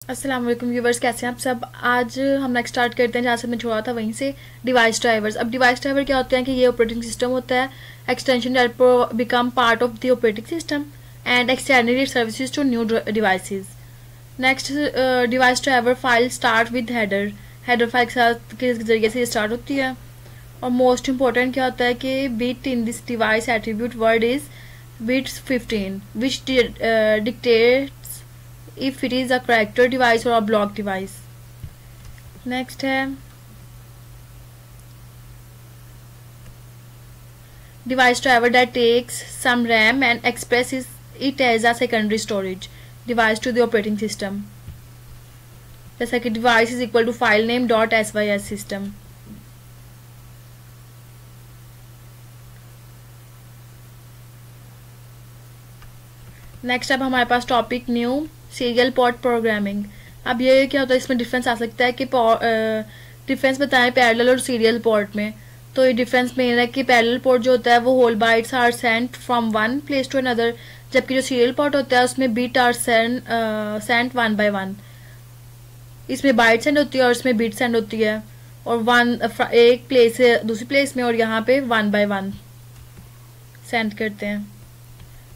अस्सलाम वालेकुम व्यूवर्स, कैसे हैं आप सब। आज हम नेक्स्ट स्टार्ट करते हैं जहाँ से मैं छोड़ा था वहीं से। Device drivers. अब डिवाइस ड्राइवर क्या होते हैं कि ये ऑपरेटिंग सिस्टम होता है, extension that become part of the operating system and extended it services to new devices. Next, device driver file start with header. Header file के साथ के जरिए से ये स्टार्ट होती है। और मोस्ट इंपॉर्टेंट क्या होता है कि bit in this device attribute word is bits 15 which dictate if it is a character device or a block device. Next है device driver that takes some RAM and expresses it as a secondary storage device to the operating system. जैसा कि device is equal to file name dot sys system. Next अब हमारे पास topic new serial port programming. अब ये क्या होता है, इसमें डिफरेंस आ सकता है कि डिफरेंस बताएं पैरेलल और सीरियल पोर्ट में। तो ये डिफरेंस मेन है कि पैरेलल पोर्ट जो होता है वो whole bytes are sent from one place to another, जबकि जो सीरियल पोर्ट होता है उसमें bit are sent one by one. इसमें बाइट सेंड होती है और इसमें बीट सेंड होती है, और वन एक प्लेस से दूसरी प्लेस में, और यहाँ पे वन बाय वन सेंड करते हैं।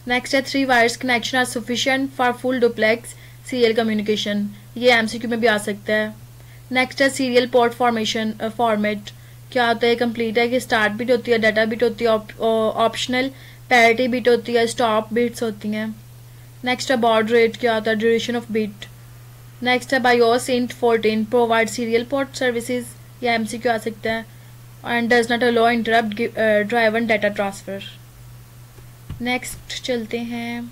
नेक्स्ट है 3 wires connection are sufficient for full duplex serial communication. ये एमसीक्यू में भी आ सकता है। नेक्स्ट है सीरियल पोर्ट फॉर्मेशन फॉर्मेट। क्या होता है, कंप्लीट है कि स्टार्ट बिट होती है, डाटा बिट होती है, ऑप्शनल पैरिटी बिट होती है, स्टॉप बिट्स होती हैं। नेक्स्ट है बॉड रेट। क्या होता है, ड्यूरेशन ऑफ बिट। नेक्स्ट है BIOS int 14 provide serial port services. ये एमसीक्यू आ सकता है। And does not allow interrupt driven data transfer. Next चलते हैं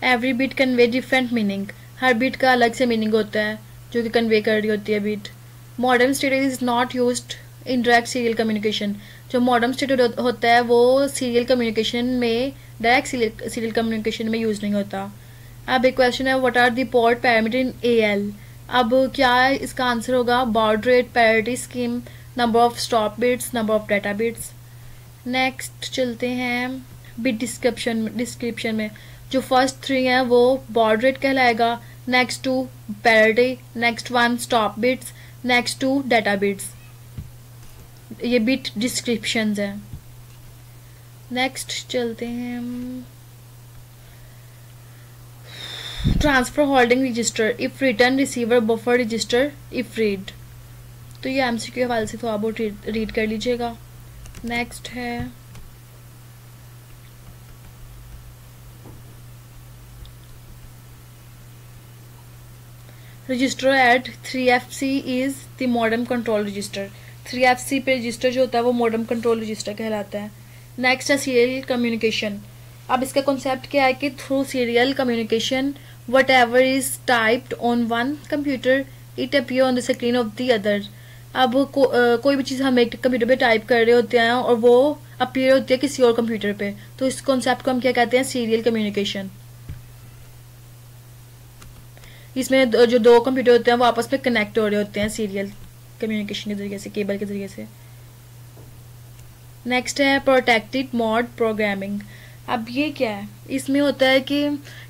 every bit convey different meaning. हर बिट का अलग से मीनिंग होता है जो कि कन्वे कर रही होती है bit. Modern status is not used in direct serial communication. जो मॉडर्न स्टेटस होता है वो सीरियल कम्युनिकेशन में, डायरेक्ट सीरियल कम्युनिकेशन में यूज नहीं होता। अब एक क्वेश्चन है, what are the port parameter in AL. अब क्या है, इसका आंसर होगा baud rate, parity scheme, number of stop bits, number of data bits. Next चलते हैं बिट डिस्क्रिप्शन में। जो फर्स्ट 3 हैं वो बॉड रेट कहलाएगा, next 2 parity, next 1 stop bits, next 2 data bits. ये बिट डिस्क्रिप्शंस हैं। नेक्स्ट चलते हैं transfer holding register if return receiver buffer register if read. तो ये एमसीक्यू के हवाले से थोड़ा बहुत रीड कर लीजिएगा। नेक्स्ट है register eight 3FC is the modern control register. 3FC पे रजिस्टर जो होता है वो मॉडर्न कंट्रोल रजिस्टर कहलाता है। नेक्स्ट है सीरियल कम्युनिकेशन। अब इसका कॉन्सेप्ट क्या है कि through serial communication whatever is typed on one computer it appear on the screen of the other। अब कोई भी चीज़ हम एक कंप्यूटर पे टाइप कर रहे होते हैं और वो अपीयर होती है किसी और कंप्यूटर पे, तो इस कॉन्सेप्ट को हम क्या कहते हैं, सीरियल कम्युनिकेशन। इसमें जो 2 कंप्यूटर होते हैं वो आपस में कनेक्ट हो रहे होते हैं सीरियल कम्युनिकेशन के जरिए से, केबल के जरिए से। नेक्स्ट है प्रोटेक्टेड मोड प्रोग्रामिंग। अब ये क्या है, इसमें होता है कि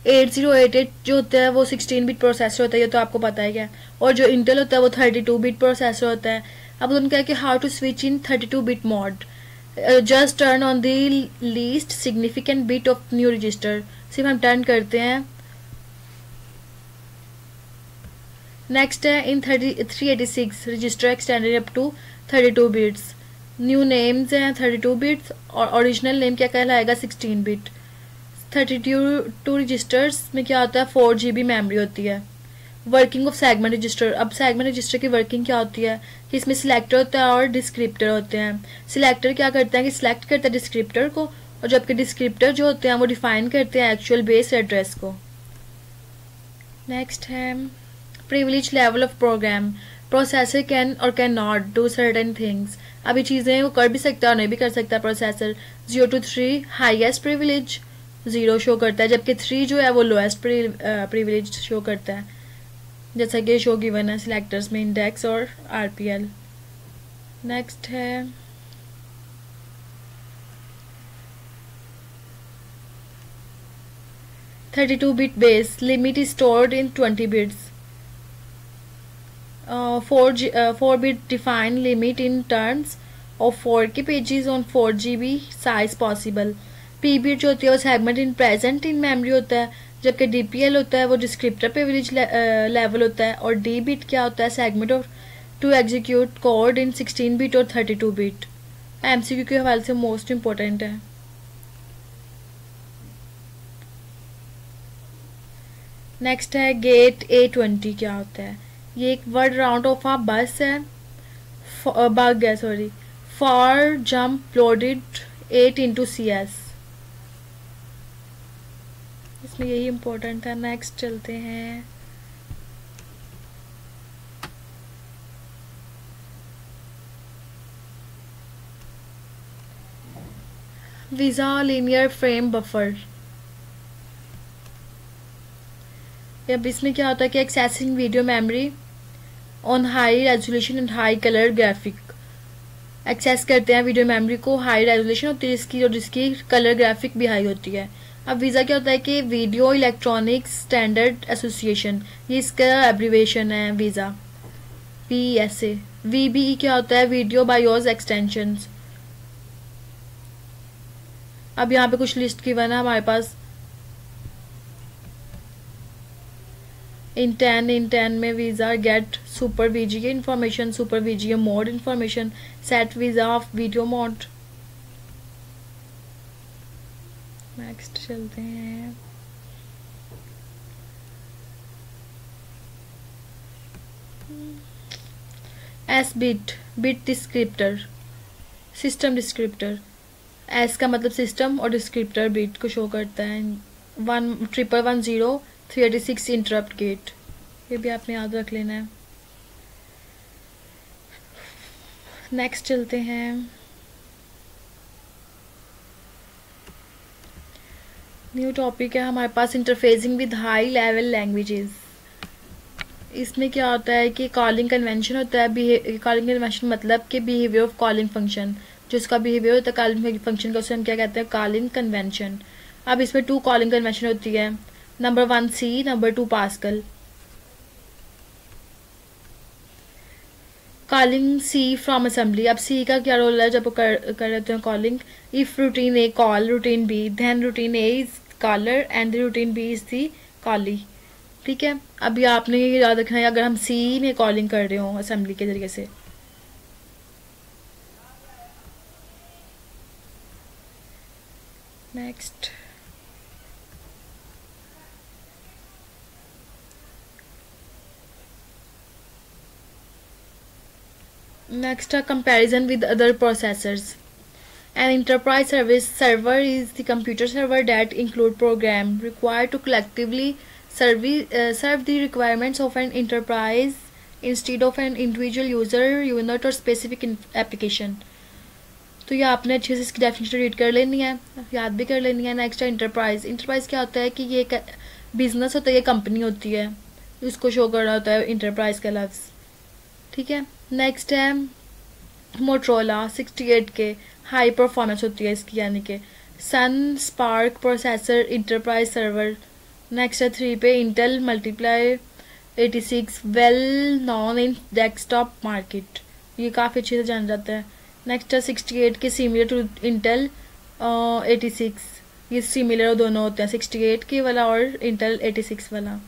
8088 जो होता है वो 16 बिट प्रोसेसर होता है, ये तो आपको पता है क्या, और जो इंटेल होता है वो 32 बिट प्रोसेसर होता है। अब उनका है कि how to switch in 32 bit mode, just turn on the least significant bit of new register. सिर्फ हम टर्न करते हैं। नेक्स्ट है in 386 register extended up to 32 bits. New names हैं 32 बिट्स और ओरिजिनल नेम क्या कहलाएगा 16 बिट। 32 रजिस्टर्स में क्या होता है, 4 GB मेमोरी होती है। Working of segment register. अब सेगमेंट रजिस्टर की वर्किंग क्या होती है कि इसमें सिलेक्टर होता है और डिस्क्रिप्टर होते हैं। सिलेक्टर क्या करते हैं कि सिलेक्ट करता है डिस्क्रिप्टर को, और जबकि डिस्क्रिप्टर जो होते हैं वो डिफाइन करते हैं एक्चुअल बेस एड्रेस को। नेक्स्ट है privilege level of program. Processor can और can not do certain things. अभी चीज़ें वो कर भी सकता है और नहीं भी कर सकता processor. 0 to 3 highest privilege 0 show करता है, जबकि 3 जो है वो लोएस्ट प्रिविलेज शो करता है, जैसा कि शो गिवन है सिलेक्टर्स में इंडेक्स और RPL। नेक्स्ट है 32-bit base. Limit is stored in 20 bits. 4-bit defined limit in terms of 4K pages on 4 GB size possible. P bit जो होती है वो segment in present in memory होता है, जबकि DPL होता है वो डिस्क्रिप्टर प्रिविलेज लेवल होता है, और D बिट क्या होता है, segment of to execute code in 16 bit और 32 बिट. MCQ के हवाले से मोस्ट इम्पोर्टेंट है. नेक्स्ट है गेट A20 क्या होता है. ये एक वर्ड राउंड ऑफ आ बस है, बग है sorry, for jump loaded 8 into CS. इसमें यही इम्पोर्टेंट है. नेक्स्ट चलते हैं. VESA linear frame buffer. अब इसमें क्या होता है कि accessing video memory on high resolution and high colour graphic. Access करते हैं वीडियो मेमोरी को, हाई रेजोल्यूशन होती है जिसकी, और जिसकी कलर ग्राफिक भी हाई होती है. अब वीज़ा क्या होता है कि वीडियो इलेक्ट्रॉनिक्स स्टैंडर्ड एसोसिएशन, ये इसका एब्रीवेशन है वीज़ा, VSA. VBE क्या होता है, वीडियो बायोस एक्सटेंशंस. अब यहाँ पे कुछ लिस्ट गिवन है हमारे पास. इन 10 में visa get super VGA information, super VGA mode information, set visa of video mode. Next चलते हैं. S bit, bit descriptor, system descriptor. S का मतलब सिस्टम और डिस्क्रिप्टर बिट को शो करता है. 1110 386 इंटरप्ट गेट, ये भी आपने याद रख लेना है. नेक्स्ट चलते हैं. न्यू टॉपिक है हमारे पास, interfacing with high level languages. इसमें क्या होता है कि कॉलिंग कन्वेंशन होता है. कॉलिंग कन्वेंशन मतलब कि बिहेवियर ऑफ कॉलिंग फंक्शन, जो उसका बिहेवियर होता है कॉलिंग फंक्शन का, उसे हम क्या कहते हैं, कॉलिंग कन्वेंशन. अब इसमें 2 कॉलिंग कन्वेंशन होती है. Number 1 C, number 2 pascal. Calling C from assembly. अब C का क्या रोल है जब कर रहे हैं calling. If routine A call routine B, then routine A is caller and routine B is the callee. ठीक है. अभी आपने ये याद रखना है अगर हम C में कॉलिंग कर रहे हो असेंबली के जरिए से. Next a comparison with other processors. An enterprise service server is the computer server that include program required to collectively serve the requirements of an enterprise instead of an individual user unit or specific application. तो ये आपने अच्छे से इसकी definition read कर लेनी है, याद भी कर लेनी है. नेक्स्ट है इंटरप्राइज. इंटरप्राइज क्या होता है कि ये बिजनेस होता है, ये कंपनी होती है, उसको शो कर रहा होता है इंटरप्राइज का लफ्ज़. ठीक है. नेक्स्ट है मोटरोला 68K, हाई परफॉर्मेंस होती है इसकी, यानी कि Sun SPARC processor enterprise server. Next है 3 पे Intel multiply 86, well known in desktop market, ये काफ़ी अच्छे से जान जाता है. नेक्स्ट है 68K, सिमिलर टू इंटेल 86, ये सिमिलर दोनों होते हैं, 68K वाला और इंटेल 86 वाला.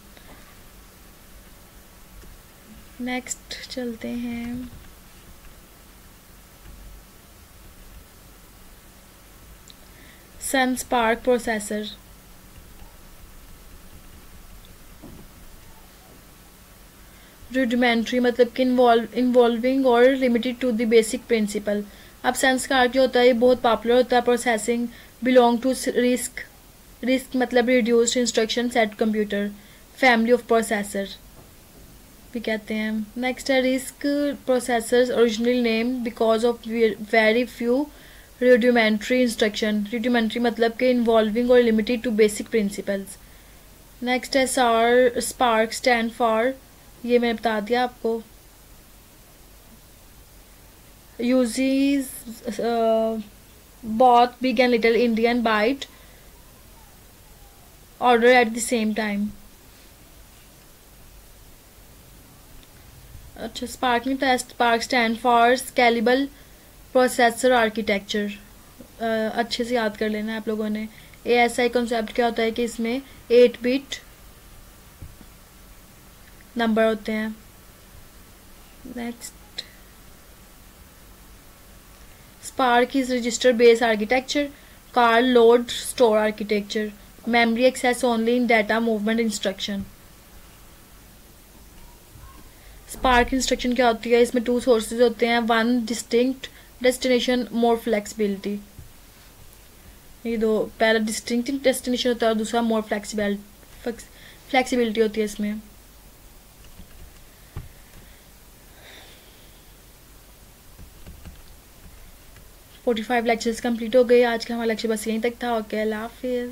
नेक्स्ट चलते हैं. सन स्पार्क प्रोसेसर. रुडिमेंट्री मतलब कि इन्वॉल्विंग और limited to the basic principle. अब सन स्पार्क जो होता है ये बहुत पॉपुलर होता है. प्रोसेसिंग बिलोंग टू रिस्क मतलब reduced instruction set computer, family of processor भी कहते हैं. नेक्स्ट है RISC processors original name because of very few rudimentary instruction. Rudimentary मतलब कि इन्वॉल्विंग और limited to basic principles. Next है स्पार्क स्टैंड फॉर, ये मैंने बता दिया आपको. Uses both big and little endian byte order at the same time. अच्छा, स्पार्क में test SPARC stand for scalable processor architecture. अच्छे से याद कर लेना है आप लोगों ने। ASI कॉन्सेप्ट क्या होता है कि इसमें 8 बिट नंबर होते हैं। Next, SPARC is register based architecture, car load store architecture, memory access only in data movement instruction. SPARC instruction क्या होती है, इसमें 2 सोर्सेज होते हैं, 1 डिस्टिंक्ट डेस्टिनेशन, मोर फ्लेक्सिबिलिटी। ये दो, पहला डिस्टिंक्ट डेस्टिनेशन होता है और दूसरा मोर फ्लेक्सिबिलिटी होती है इसमें। फोर्टी 45 लेक्चर्स कंप्लीट हो गए। आज का हमारा लेक्चर बस यहीं तक था। ओके, अल्लाह हाफिज़।